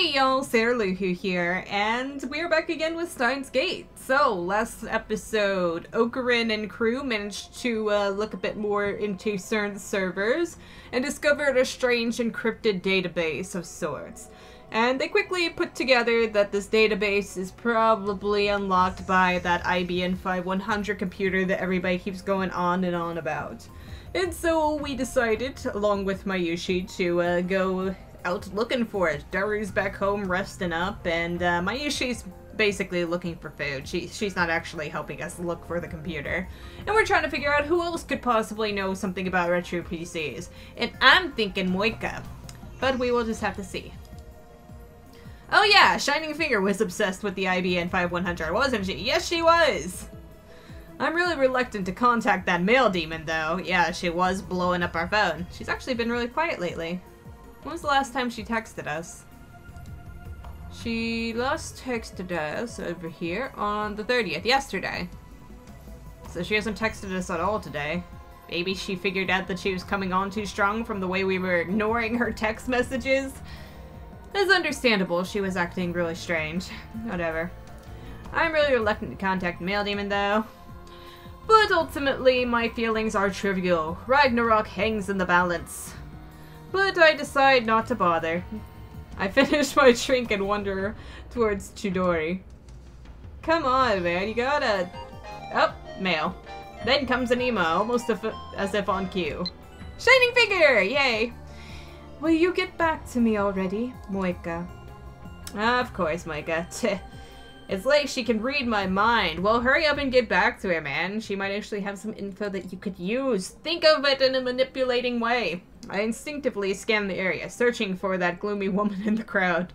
Hey y'all, Sarahluhu here, and we're back again with Steins Gate. So, last episode, Ocarin and crew managed to look a bit more into CERN's servers and discovered a strange encrypted database of sorts. And they quickly put together that this database is probably unlocked by that IBM 5100 computer that everybody keeps going on and on about. And so we decided, along with Mayushi, to go out looking for it. Daru's back home resting up, and Mayushi's basically looking for food. She's not actually helping us look for the computer. And we're trying to figure out who else could possibly know something about retro PCs. And I'm thinking Moika. But we will just have to see. Oh yeah, Shining Finger was obsessed with the IBM 5100, wasn't she? Yes, she was! I'm really reluctant to contact that mail demon, though. Yeah, she was blowing up our phone. She's actually been really quiet lately. When was the last time she texted us? She last texted us over here on the 30th, yesterday. So she hasn't texted us at all today. Maybe she figured out that she was coming on too strong from the way we were ignoring her text messages. It's understandable, she was acting really strange. Whatever. I'm really reluctant to contact Mail Demon, though. But ultimately, my feelings are trivial. Ragnarok hangs in the balance. But I decide not to bother. I finish my drink and wander towards Chidori. Come on, man, you gotta... Oh, mail. Then comes an email, almost as if on cue. Shining Figure! Yay! Will you get back to me already, Moika? Of course, Moika. It's like she can read my mind. Well, hurry up and get back to her, man. She might actually have some info that you could use. Think of it in a manipulating way. I instinctively scan the area, searching for that gloomy woman in the crowd.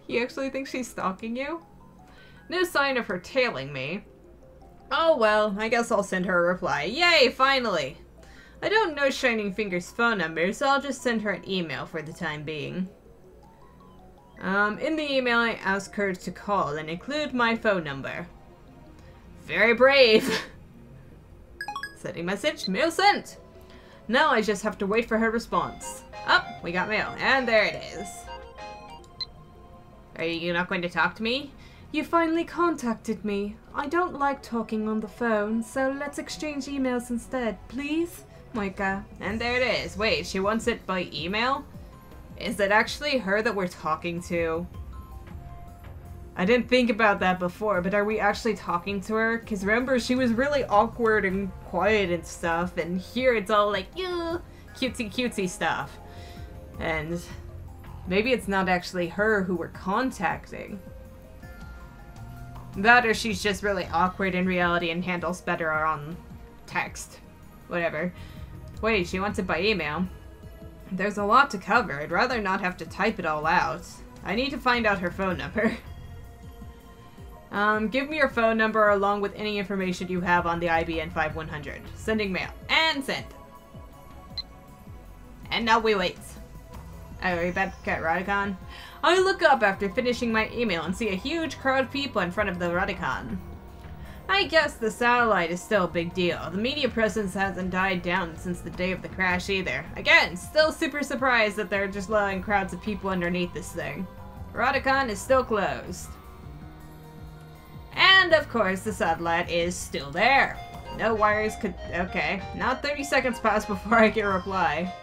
You actually think she's stalking you? No sign of her tailing me. Oh well, I guess I'll send her a reply. Yay, finally! I don't know Shining Finger's phone number, so I'll just send her an email for the time being. In the email, I ask her to call and include my phone number. Very brave! Sending message, mail sent! Now I just have to wait for her response. Oh, we got mail, and there it is. Are you not going to talk to me? You finally contacted me. I don't like talking on the phone, so let's exchange emails instead, please? Moika. And there it is. Wait, she wants it by email? Is it actually her that we're talking to? I didn't think about that before, but are we actually talking to her? Because remember, she was really awkward and quiet and stuff, and here it's all like, ew, cutesy cutesy stuff. And maybe it's not actually her who we're contacting. That or she's just really awkward in reality and handles better on text. Whatever. Wait, she wants it by email. There's a lot to cover. I'd rather not have to type it all out. I need to find out her phone number. Give me your phone number along with any information you have on the IBM 5100. Sending mail. And sent. And now we wait. Are we back at Radicon? I look up after finishing my email and see a huge crowd of people in front of the Radicon. I guess the satellite is still a big deal. The media presence hasn't died down since the day of the crash either. Again, still super surprised that they're just allowing crowds of people underneath this thing. Radicon is still closed. And of course, the satellite is still there. No wires could... Okay. Not 30 seconds pass before I get a reply.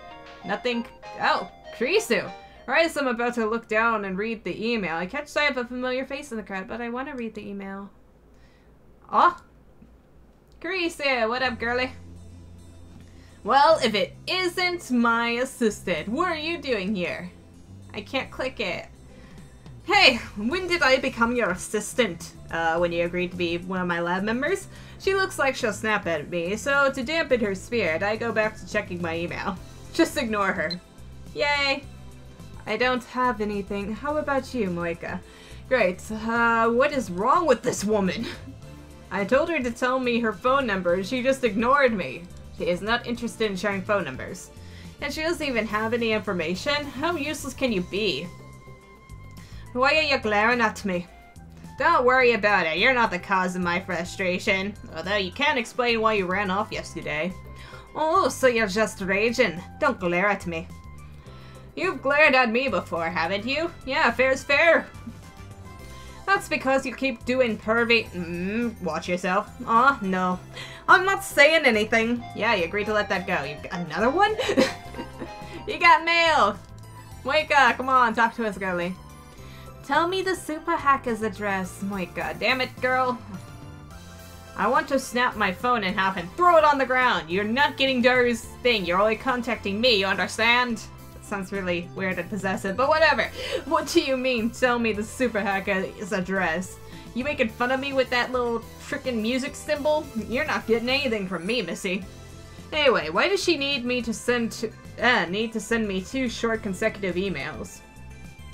Nothing... Oh, Kurisu! Right as I'm about to look down and read the email, I catch sight of a familiar face in the crowd, but I want to read the email. Oh! Kurisu, what up, girly? Well, if it isn't my assistant, what are you doing here? I can't click it. Hey, when did I become your assistant? When you agreed to be one of my lab members? She looks like she'll snap at me, so to dampen her spirit, I go back to checking my email. Just ignore her. Yay! I don't have anything. How about you, Moika? Great. What is wrong with this woman? I told her to tell me her phone number and she just ignored me. She is not interested in sharing phone numbers. And she doesn't even have any information? How useless can you be? Why are you glaring at me? Don't worry about it. You're not the cause of my frustration. Although you can't explain why you ran off yesterday. Oh, so you're just raging. Don't glare at me. You've glared at me before, haven't you? Yeah, fair's fair. That's because you keep doing pervy— watch yourself. Aw, no. I'm not saying anything. Yeah, you agreed to let that go. You got another one? You got mail! Wake up, come on, talk to us, girlie. Tell me the super hacker's address. My god, damn it, girl. I want to snap my phone in half and throw it on the ground. You're not getting Daru's thing. You're only contacting me, you understand? That sounds really weird and possessive, but whatever. What do you mean, tell me the super hacker's address? You making fun of me with that little frickin' music symbol? You're not getting anything from me, missy. Anyway, why does she need me to send me 2 short consecutive emails?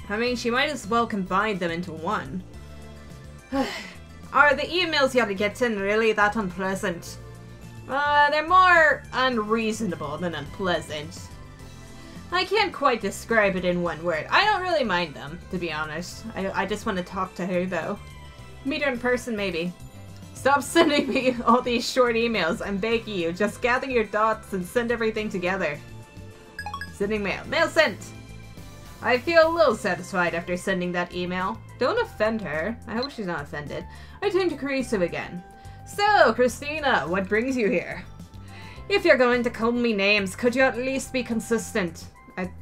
I mean, she might as well combine them into one. Are the emails you have to get in really that unpleasant? They're more unreasonable than unpleasant. I can't quite describe it in one word. I don't really mind them, to be honest. I just want to talk to her, though. Meet her in person, maybe. Stop sending me all these short emails, I'm begging you. Just gather your thoughts and send everything together. Sending mail. Mail sent! I feel a little satisfied after sending that email. Don't offend her. I hope she's not offended. I turn to Kurisu again. So, Christina, what brings you here? If you're going to call me names, could you at least be consistent?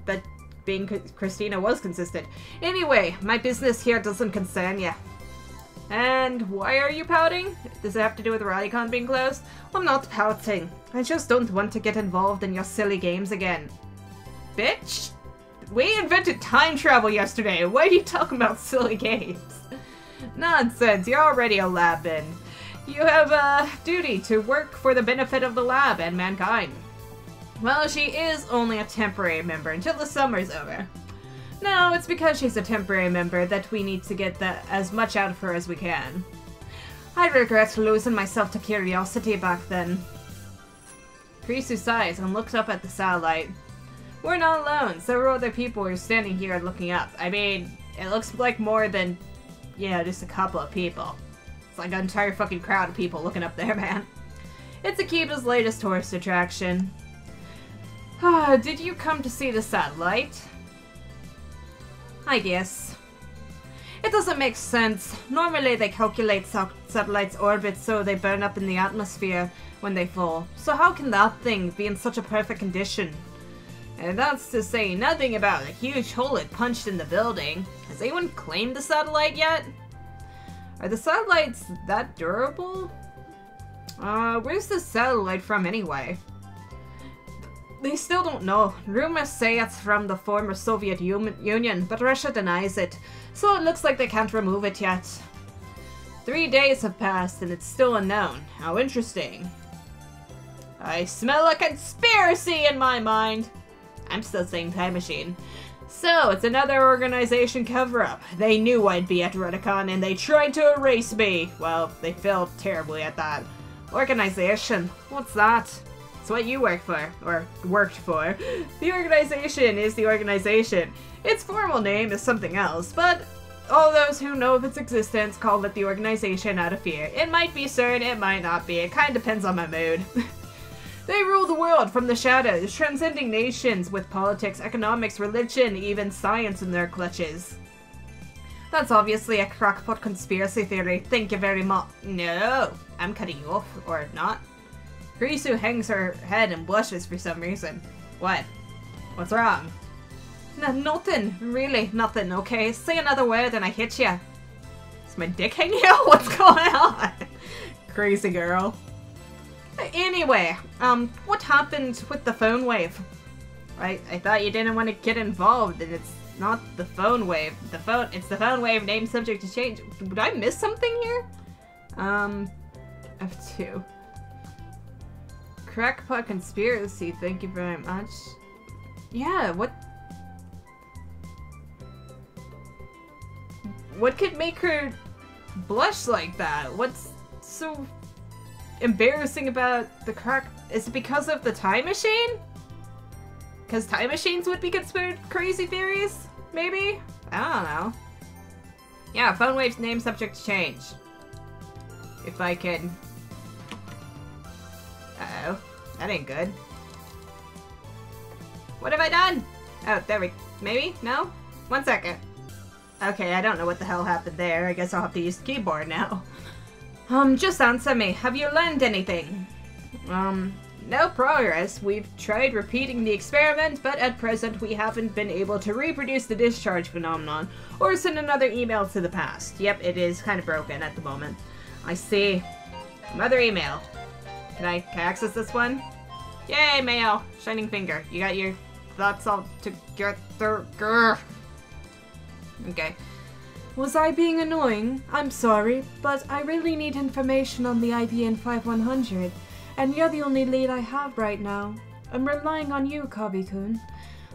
That being Christina was consistent. Anyway, my business here doesn't concern you. And why are you pouting? Does it have to do with Rallycon being closed? I'm not pouting. I just don't want to get involved in your silly games again. Bitch? We invented time travel yesterday. Why are you talking about silly games? Nonsense. You're already a lab-in. You have a duty to work for the benefit of the lab and mankind. Well, she is only a temporary member until the summer's over. No, it's because she's a temporary member that we need to get as much out of her as we can. I regret losing myself to curiosity back then. Kurisu sighs and looks up at the satellite. We're not alone. Several other people are standing here and looking up. I mean, it looks like more than, just a couple of people. It's like an entire fucking crowd of people looking up there, man. It's Akiba's latest tourist attraction. Did you come to see the satellite? I guess. It doesn't make sense. Normally they calculate satellites' orbits so they burn up in the atmosphere when they fall. So how can that thing be in such a perfect condition? And that's to say nothing about a huge hole it punched in the building. Has anyone claimed the satellite yet? Are the satellites that durable? Where's the satellite from anyway? They still don't know. Rumors say it's from the former Soviet Union, but Russia denies it. So it looks like they can't remove it yet. 3 days have passed and it's still unknown. How interesting. I smell a conspiracy in my mind. I'm still saying time machine. So, it's another organization cover-up. They knew I'd be at Rallycon and they tried to erase me. Well, they failed terribly at that. Organization? What's that? It's what you work for, or worked for. The organization is the organization. Its formal name is something else, but all those who know of its existence call it the organization out of fear. It might be certain, it might not be. It kind of depends on my mood. They rule the world from the shadows, transcending nations with politics, economics, religion, even science in their clutches. That's obviously a crackpot conspiracy theory. Thank you very much. No, I'm cutting you off, or not. Kurisu hangs her head and blushes for some reason. What? What's wrong? Nothing. Really, nothing, okay? Say another word and I hit ya. Is my dick hanging out? What's going on? Crazy girl. Anyway, what happened with the phone wave? I thought you didn't want to get involved, and it's not the phone wave. It's the phone wave name subject to change. Did I miss something here? F2. Crackpot conspiracy, thank you very much. Yeah, what could make her blush like that? What's so embarrassing about the crack? Is it because of the time machine? Because time machines would be considered crazy theories? Maybe? I don't know. Yeah, phone wave's name subject to change. If I can... Uh-oh. That ain't good. What have I done? Oh, there we... Maybe? No? 1 second. Okay, I don't know what the hell happened there. I guess I'll have to use the keyboard now. Just answer me. Have you learned anything? No progress. We've tried repeating the experiment, but at present we haven't been able to reproduce the discharge phenomenon, or send another email to the past. Yep, it is kind of broken at the moment. I see. Another email. Can I access this one? Yay, mail! Shining finger. You got your thoughts all together. Okay. Was I being annoying? I'm sorry, but I really need information on the IBN 5100, and you're the only lead I have right now. I'm relying on you, Kabi-kun.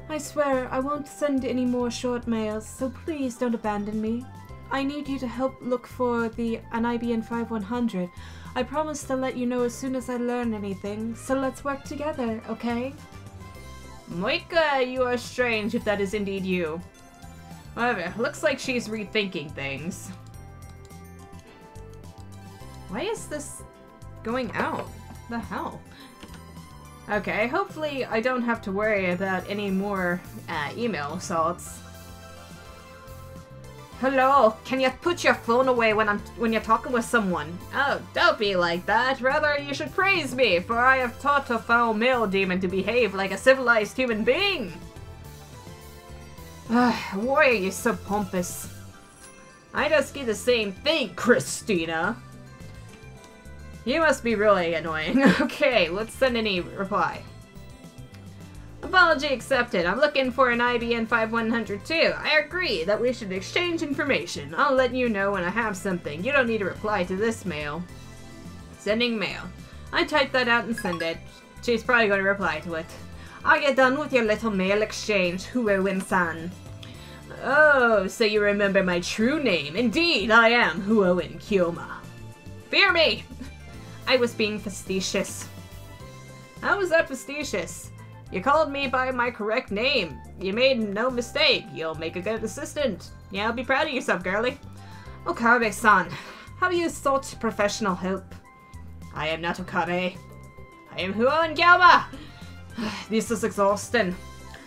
I swear I won't send any more short mails, so please don't abandon me. I need you to help look for an IBN 5100. I promise to let you know as soon as I learn anything, so let's work together, okay? Moika, you are strange if that is indeed you. However, looks like she's rethinking things. Why is this going out? The hell? Okay, hopefully I don't have to worry about any more email assaults. Hello, can you put your phone away when you're talking with someone? Oh, don't be like that. Rather, you should praise me, for I have taught a foul male demon to behave like a civilized human being. Why are you so pompous? I just get the same thing, Christina. You must be really annoying. Okay, let's send any reply. Apology accepted. I'm looking for an IBN 5100 too. I agree that we should exchange information. I'll let you know when I have something. You don't need to reply to this mail. Sending mail. I type that out and send it. She's probably going to reply to it. Are you done with your little mail exchange, Huo-in-san? Oh, so you remember my true name. Indeed, I am Huo-in Kyoma. Fear me! I was being facetious. How was that facetious? You called me by my correct name. You made no mistake. You'll make a good assistant. Yeah, be proud of yourself, girlie. Okabe-san, have you sought professional help? I am not Okabe. I am Huo-in Kyoma. This is exhausting.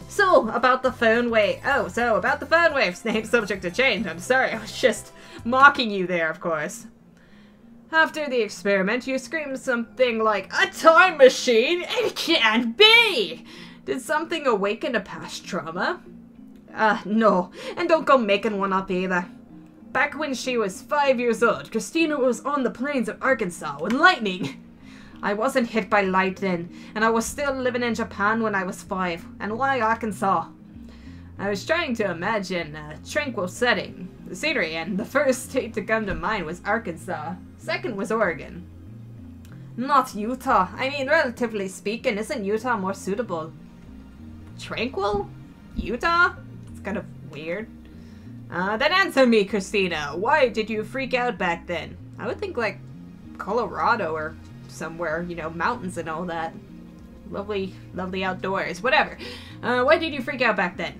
So, about the phone wave. Oh, so about the phone waves. Name subject to change. I'm sorry, I was just mocking you there, of course. After the experiment, you screamed something like, "A time machine? It can't be!" Did something awaken a past trauma? No. And don't go making one up either. Back when she was 5 years old, Christina was on the plains of Arkansas with lightning. I wasn't hit by lightning, and I was still living in Japan when I was 5. And why Arkansas? I was trying to imagine a tranquil setting, the scenery, and the first state to come to mind was Arkansas. Second was Oregon. Not Utah. I mean, relatively speaking, isn't Utah more suitable? Tranquil? Utah? It's kind of weird. Then answer me, Christina. Why did you freak out back then? I would think like Colorado or somewhere, you know, mountains and all that. Lovely, lovely outdoors. Whatever. Why did you freak out back then?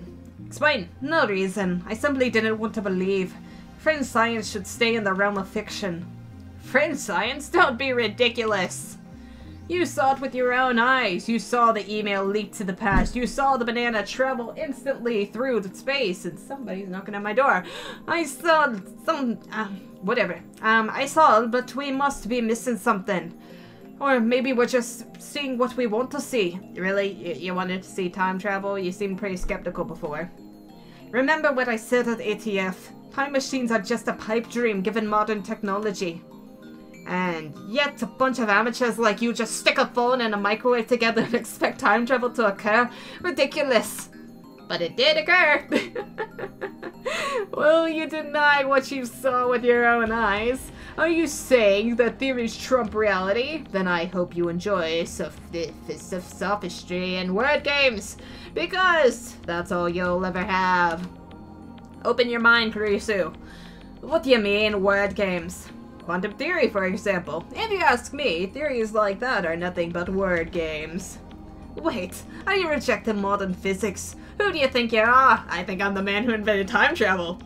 Explain. No reason. I simply didn't want to believe. Fringe science should stay in the realm of fiction. Fringe science? Don't be ridiculous. You saw it with your own eyes. You saw the email leak to the past. You saw the banana travel instantly through the space. And somebody's knocking at my door. I saw some... whatever. I saw, but we must be missing something. Or maybe we're just seeing what we want to see. Really? You wanted to see time travel? You seemed pretty skeptical before. Remember what I said at ATF. Time machines are just a pipe dream given modern technology. And yet a bunch of amateurs like you just stick a phone and a microwave together and expect time travel to occur? Ridiculous. But it did occur. Well, you deny what you saw with your own eyes. Are you saying that theories trump reality? Then I hope you enjoy sophistry and word games, because that's all you'll ever have. Open your mind, Kurisu. What do you mean, word games? Quantum theory, for example. If you ask me, theories like that are nothing but word games. Wait, are you rejecting modern physics? Who do you think you are? I think I'm the man who invented time travel.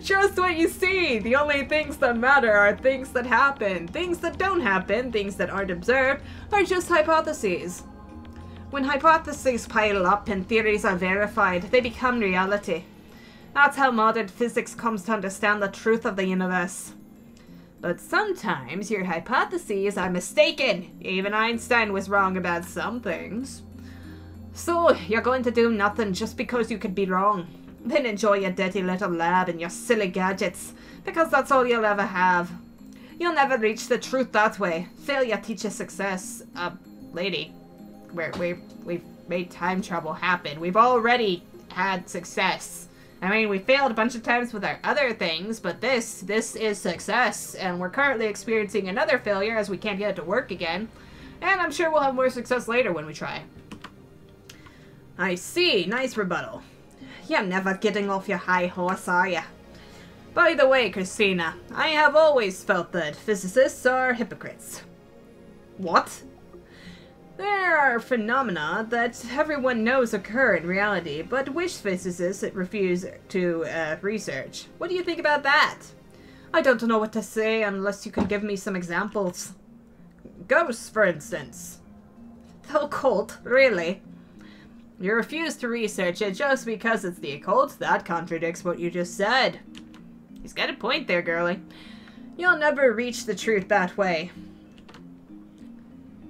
Trust what you see. The only things that matter are things that happen. Things that don't happen, things that aren't observed, are just hypotheses. When hypotheses pile up and theories are verified, they become reality. That's how modern physics comes to understand the truth of the universe. But sometimes your hypotheses are mistaken. Even Einstein was wrong about some things. So, you're going to do nothing just because you could be wrong. Then enjoy your dirty little lab and your silly gadgets, because that's all you'll ever have. You'll never reach the truth that way. Failure teaches success. Lady, we've made time travel happen. We've already had success. I mean, we failed a bunch of times with our other things, but this is success, and we're currently experiencing another failure as we can't get it to work again, and I'm sure we'll have more success later when we try. I see. Nice rebuttal. You're never getting off your high horse, are ya? By the way, Christina, I have always felt that physicists are hypocrites. What? There are phenomena that everyone knows occur in reality, but which physicists refuse to research. What do you think about that? I don't know what to say unless you can give me some examples. Ghosts, for instance. The occult? Really? You refuse to research it just because it's the occult? That contradicts what you just said. He's got a point there, girlie. You'll never reach the truth that way.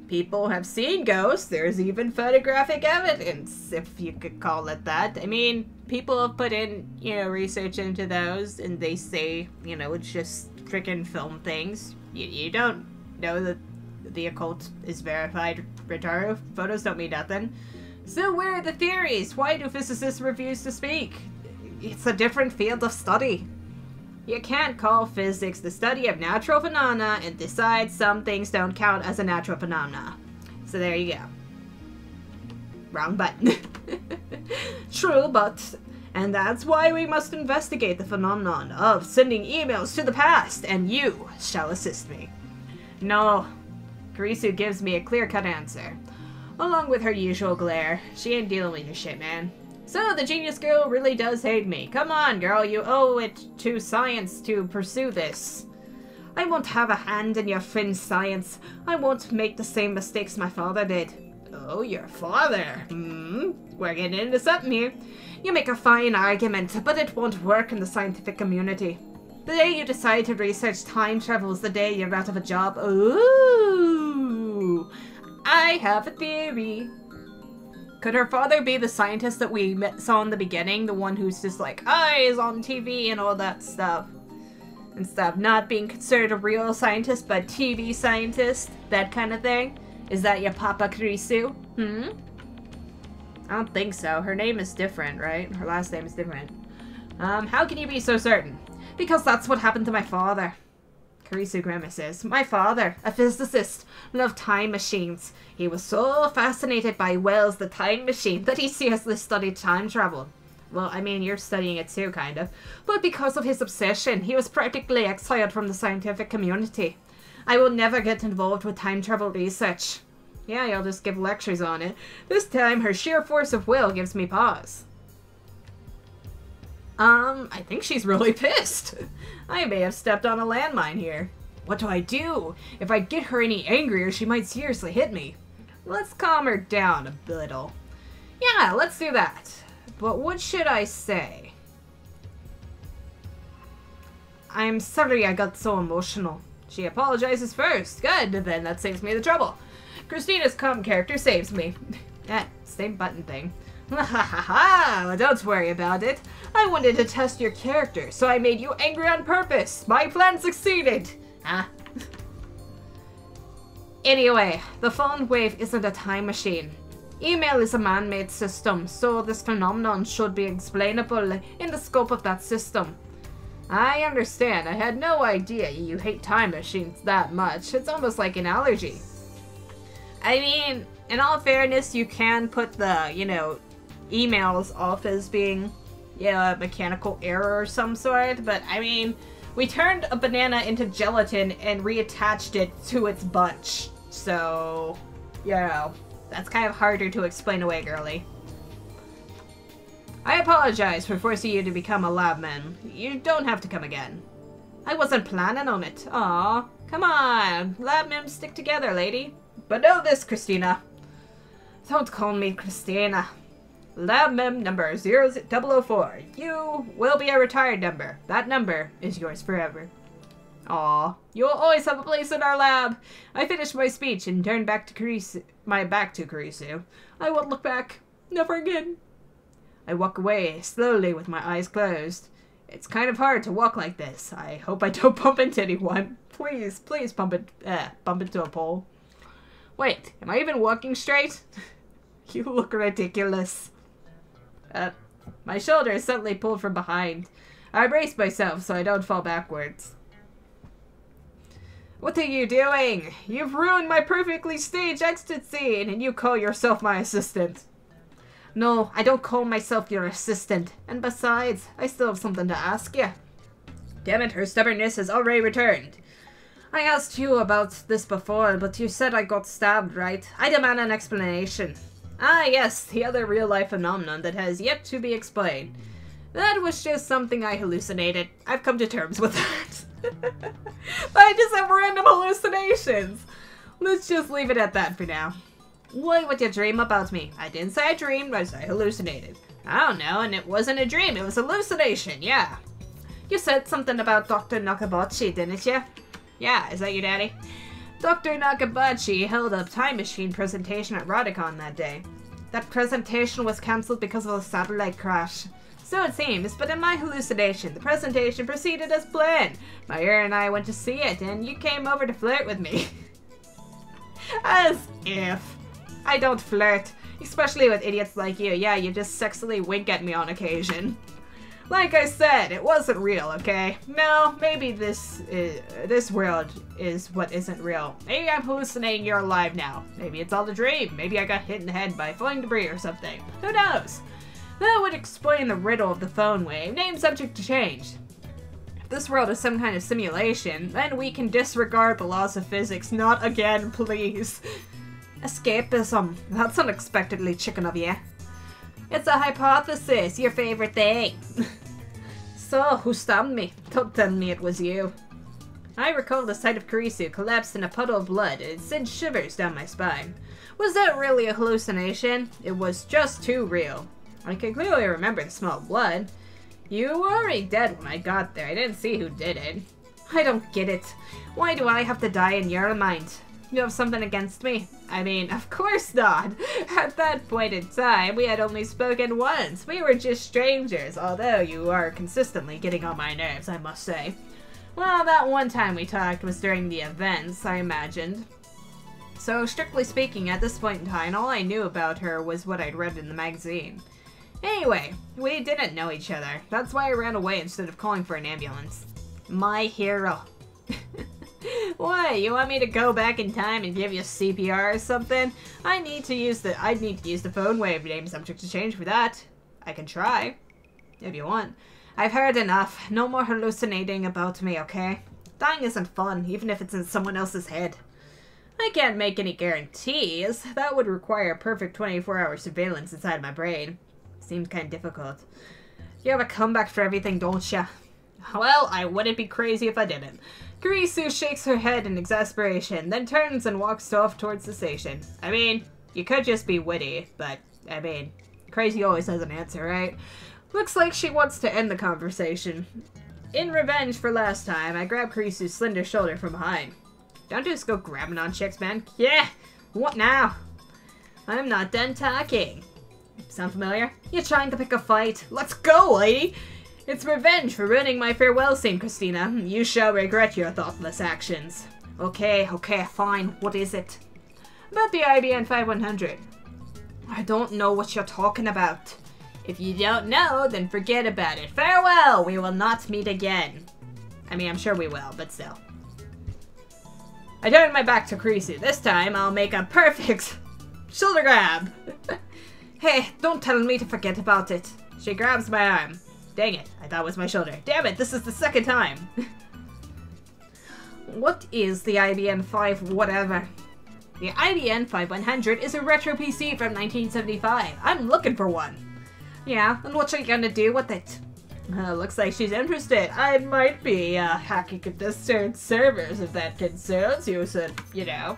People have seen ghosts. There's even photographic evidence, if you could call it that. I mean, people have put in, research into those, and they say, it's just freaking film things. You don't know that the occult is verified, Rintaro. Photos don't mean nothing. So where are the theories? Why do physicists refuse to speak? It's a different field of study. You can't call physics the study of natural phenomena and decide some things don't count as a natural phenomena. So there you go. Wrong button. True, but... And that's why we must investigate the phenomenon of sending emails to the past, and you shall assist me. No. Kurisu gives me a clear-cut answer. Along with her usual glare. She ain't dealing with your shit, man. So, the genius girl really does hate me. Come on, girl, you owe it to science to pursue this. I won't have a hand in your friend's science. I won't make the same mistakes my father did. Oh, your father? We're getting into something here. You make a fine argument, but it won't work in the scientific community. The day you decide to research time travel is the day you're out of a job. Ooh! I have a theory. Could her father be the scientist that we saw in the beginning? The one who's just like, eyes on TV and all that stuff. And stuff. Not being considered a real scientist, but TV scientist. That kind of thing. Is that your Papa Kurisu? I don't think so. Her name is different, right? Her last name is different. How can you be so certain? Because that's what happened to my father. Kurisu grimaces. My father, a physicist, loved time machines. He was so fascinated by Wells' The Time Machine that he seriously studied time travel. Well, I mean, you're studying it too, kind of. But because of his obsession, he was practically exiled from the scientific community. I will never get involved with time travel research. Yeah, you'll just give lectures on it. This time, her sheer force of will gives me pause. I think she's really pissed. I may have stepped on a landmine here. What do I do? If I get her any angrier, she might seriously hit me. Let's calm her down a little. Yeah, let's do that. But what should I say? I'm sorry I got so emotional. She apologizes first. Good, then that saves me the trouble. Christina's calm character saves me. That same button thing. Ha ha ha! Don't worry about it. I wanted to test your character, so I made you angry on purpose. My plan succeeded. Huh? Anyway, the phone wave isn't a time machine. Email is a man-made system, so this phenomenon should be explainable in the scope of that system. I understand. I had no idea you hate time machines that much. It's almost like an allergy. I mean, in all fairness, you can put the, emails off as being, a mechanical error or some sort, but I mean, we turned a banana into gelatin and reattached it to its bunch. So, that's kind of harder to explain away, girly. I apologize for forcing you to become a labman. You don't have to come again. I wasn't planning on it. Aw, come on. Labmen stick together, lady. But know this, Christina. Don't call me Christina. Lab mem number 004. You will be a retired number. That number is yours forever. Aw, you'll always have a place in our lab. I finished my speech and turned back to Kurisu. I won't look back. Never again. I walk away, slowly with my eyes closed. It's kind of hard to walk like this. I hope I don't bump into anyone. Please bump into a pole. Wait, am I even walking straight? You look ridiculous. My shoulder is suddenly pulled from behind. I brace myself so I don't fall backwards. What are you doing? You've ruined my perfectly staged exit scene, and you call yourself my assistant. No, I don't call myself your assistant. And besides, I still have something to ask you. Damn it, her stubbornness has already returned. I asked you about this before, but you said I got stabbed, right? I demand an explanation. Ah, yes, the other real-life phenomenon that has yet to be explained. That was just something I hallucinated. I've come to terms with that. I just have random hallucinations. Let's just leave it at that for now. Why would you dream about me? I didn't say I dreamed, I said I hallucinated. I don't know, and it wasn't a dream, it was a hallucination, yeah. You said something about Dr. Nakabachi, didn't you? Yeah, is that your daddy? Dr. Nakabachi held a time machine presentation at Radicon that day. That presentation was cancelled because of a satellite crash. So it seems, but in my hallucination, the presentation proceeded as planned. My ear and I went to see it, and you came over to flirt with me. As if. I don't flirt, especially with idiots like you. Yeah, you just sexily wink at me on occasion. Like I said, it wasn't real, okay? No, maybe this world is what isn't real. Maybe I'm hallucinating you're alive now. Maybe it's all a dream. Maybe I got hit in the head by flying debris or something. Who knows? That would explain the riddle of the phone wave. Name subject to change. If this world is some kind of simulation, then we can disregard the laws of physics. Not again, please. Escapism. That's unexpectedly chicken of you. It's a hypothesis, your favorite thing. So, who stabbed me? Don't tell me it was you. I recall the sight of Kurisu collapsed in a puddle of blood, and it sent shivers down my spine. Was that really a hallucination? It was just too real. I can clearly remember the smell of blood. You were already dead when I got there. I didn't see who did it. I don't get it. Why do I have to die in your mind? You have something against me? I mean, of course not. At that point in time, we had only spoken once. We were just strangers, although you are consistently getting on my nerves, I must say. Well, that one time we talked was during the events, I imagined. So, strictly speaking, at this point in time, all I knew about her was what I'd read in the magazine. Anyway, we didn't know each other. That's why I ran away instead of calling for an ambulance. My hero. Why, you want me to go back in time and give you CPR or something? I'd need to use the phone wave name subject to change for that. I can try, if you want. I've heard enough. No more hallucinating about me, okay? Dying isn't fun, even if it's in someone else's head. I can't make any guarantees. That would require perfect 24-hour surveillance inside my brain. Seems kind of difficult. You have a comeback for everything, don't ya? Well, I wouldn't be crazy if I didn't. Kurisu shakes her head in exasperation, then turns and walks off towards the station. I mean, you could just be witty, but, I mean, crazy always has an answer, right? Looks like she wants to end the conversation. In revenge for last time, I grab Kurisu's slender shoulder from behind. Don't just go grabbing on chicks, man. Yeah! What now? I'm not done talking. Sound familiar? You're trying to pick a fight. Let's go, lady! It's revenge for ruining my farewell scene, Christina. You shall regret your thoughtless actions. Okay, fine. What is it? About the IBN 5100. I don't know what you're talking about. If you don't know, then forget about it. Farewell! We will not meet again. I mean, I'm sure we will, but still. I turn my back to Kurisu. This time, I'll make a perfect shoulder grab. Hey, don't tell me to forget about it. She grabs my arm. Dang it, I thought it was my shoulder. Damn it, this is the second time. What is the IBM 5 whatever? The IBM 5100 is a retro PC from 1975. I'm looking for one. Yeah, and what are you gonna do with it? Looks like she's interested. I might be hacking at the CERN servers if that concerns you, so, you know.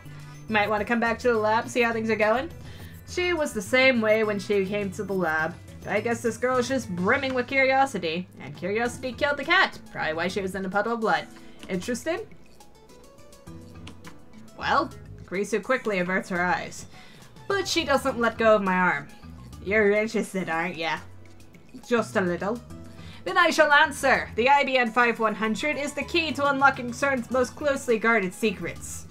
You might want to come back to the lab, see how things are going. She was the same way when she came to the lab. I guess this girl is just brimming with curiosity. And curiosity killed the cat. Probably why she was in a puddle of blood. Interested? Well, Kurisu quickly averts her eyes. But she doesn't let go of my arm. You're interested, aren't ya? Just a little. Then I shall answer. The IBN 5100 is the key to unlocking CERN's most closely guarded secrets.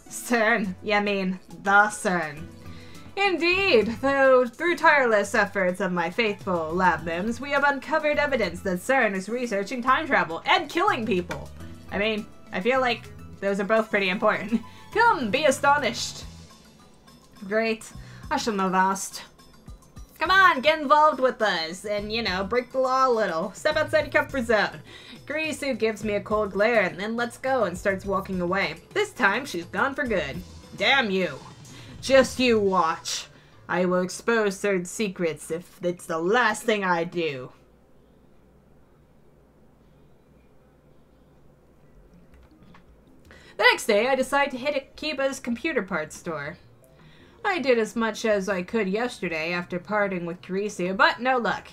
CERN? You mean the CERN? Indeed, though through tireless efforts of my faithful lab mims, we have uncovered evidence that CERN is researching time travel and killing people. I mean, I feel like those are both pretty important. Come, be astonished. Great. I shall know vast. Come on, get involved with us, and, you know, break the law a little. Step outside your comfort zone. Kurisu gives me a cold glare and then lets go and starts walking away. This time, she's gone for good. Damn you. Just you watch. I will expose certain secrets if it's the last thing I do. The next day, I decide to hit Akiba's computer parts store. I did as much as I could yesterday after parting with Kurisu, but no luck.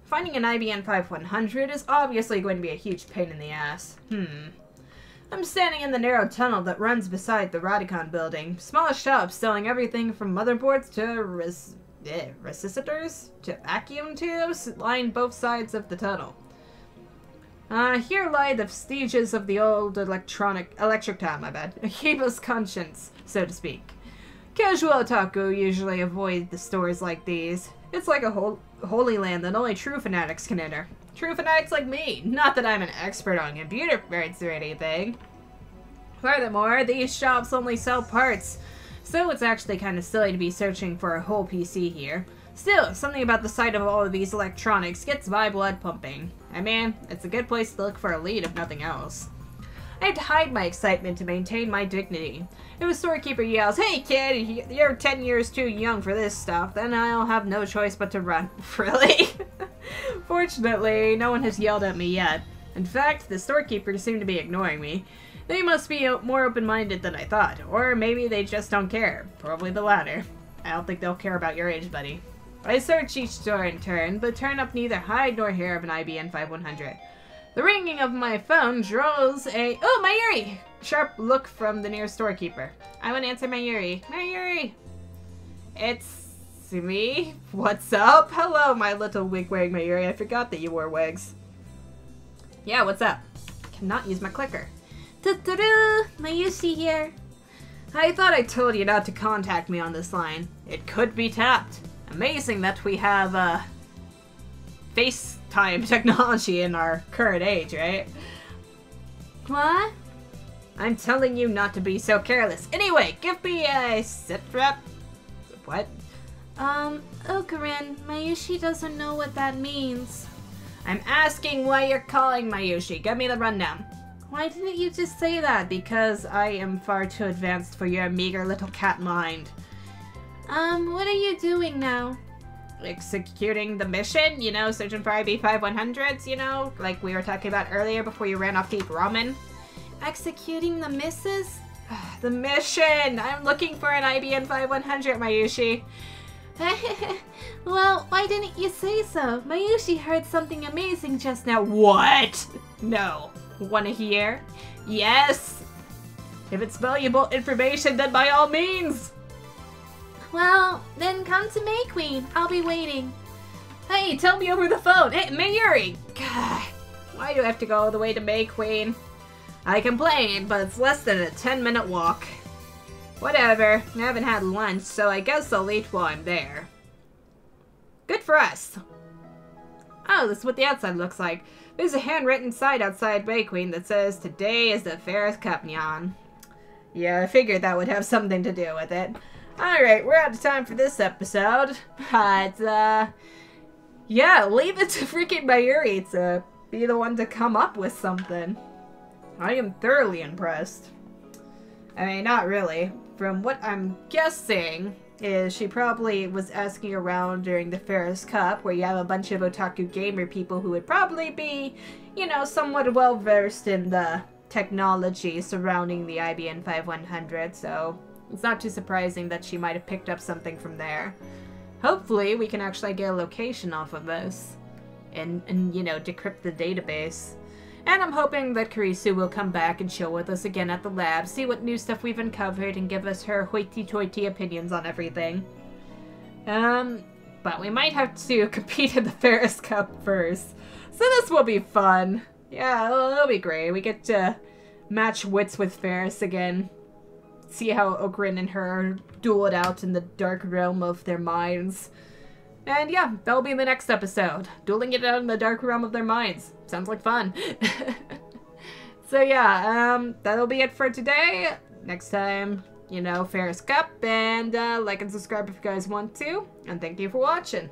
Finding an IBN 5100 is obviously going to be a huge pain in the ass. I'm standing in the narrow tunnel that runs beside the Radicon building. Small shops selling everything from motherboards to resistors to vacuum tubes line both sides of the tunnel. Here lie the vestiges of the old electric time, Akiba's conscience, so to speak. Casual otaku usually avoid the stores like these. It's like a holy land that only true fanatics can enter. True fanatics like me. Not that I'm an expert on computer parts or anything. Furthermore, these shops only sell parts, so it's actually kind of silly to be searching for a whole PC here. Still, something about the sight of all of these electronics gets my blood pumping. I mean, it's a good place to look for a lead if nothing else. I have to hide my excitement to maintain my dignity. If a storekeeper yells, "Hey kid, you're 10 years too young for this stuff," then I'll have no choice but to run. Really? Fortunately, no one has yelled at me yet. In fact, the storekeepers seem to be ignoring me. They must be more open-minded than I thought, or maybe they just don't care. Probably the latter. I don't think they'll care about your age, buddy. I search each store in turn, but turn up neither hide nor hair of an IBN 5100. The ringing of my phone draws a Mayuri! Sharp look from the nearest storekeeper. I would answer Mayuri. Mayuri! It's me? What's up? Hello, my little wig-wearing Mayuri. I forgot that you wore wigs. Yeah, what's up? Cannot use my clicker. Ta-ta-doo! Mayushi here. I thought I told you not to contact me on this line. It could be tapped. Amazing that we have, FaceTime technology in our current age, right? What? I'm telling you not to be so careless. Anyway, give me a sit rep. What? Okarin, Mayushi doesn't know what that means. I'm asking why you're calling Mayushi. Give me the rundown. Why didn't you just say that? Because I am far too advanced for your meager little cat mind. What are you doing now? Executing the mission, you know, searching for IB 5100s, you know, like we were talking about earlier before you ran off to eat ramen. Executing the missus? The mission! I'm looking for an IBN 5100, Mayushi. Well, why didn't you say so? Mayushi heard something amazing just now. What? No. Wanna hear? Yes! If it's valuable information, then by all means! Well, then come to May Queen. I'll be waiting. Hey, tell me over the phone. Hey, Mayuri! God, why do I have to go all the way to May Queen? I complain, but it's less than a 10-minute walk. Whatever, I haven't had lunch, so I guess I'll eat while I'm there. Good for us. Oh, this is what the outside looks like. There's a handwritten sign outside May Queen that says, "Today is the Ferris Cup, Nyan." Yeah, I figured that would have something to do with it. Alright, we're out of time for this episode. But, yeah, leave it to freaking Mayuri to be the one to come up with something. I am thoroughly impressed. I mean, not really. From what I'm guessing is she probably was asking around during the Ferris Cup, where you have a bunch of otaku gamer people who would probably be, you know, somewhat well-versed in the technology surrounding the IBN 5100, so It's not too surprising that she might have picked up something from there. Hopefully, we can actually get a location off of this. And you know, decrypt the database. And I'm hoping that Kurisu will come back and chill with us again at the lab, see what new stuff we've uncovered, and give us her hoity-toity opinions on everything. But we might have to compete in the Ferris Cup first. So this will be fun. Yeah, it'll be great. We get to match wits with Ferris again. See how Ogrin and her duel it out in the dark realm of their minds. And yeah, that'll be in the next episode. Dueling it out in the dark realm of their minds. Sounds like fun. So yeah, that'll be it for today. Next time, you know, Ferris Cup. And like and subscribe if you guys want to. And thank you for watching.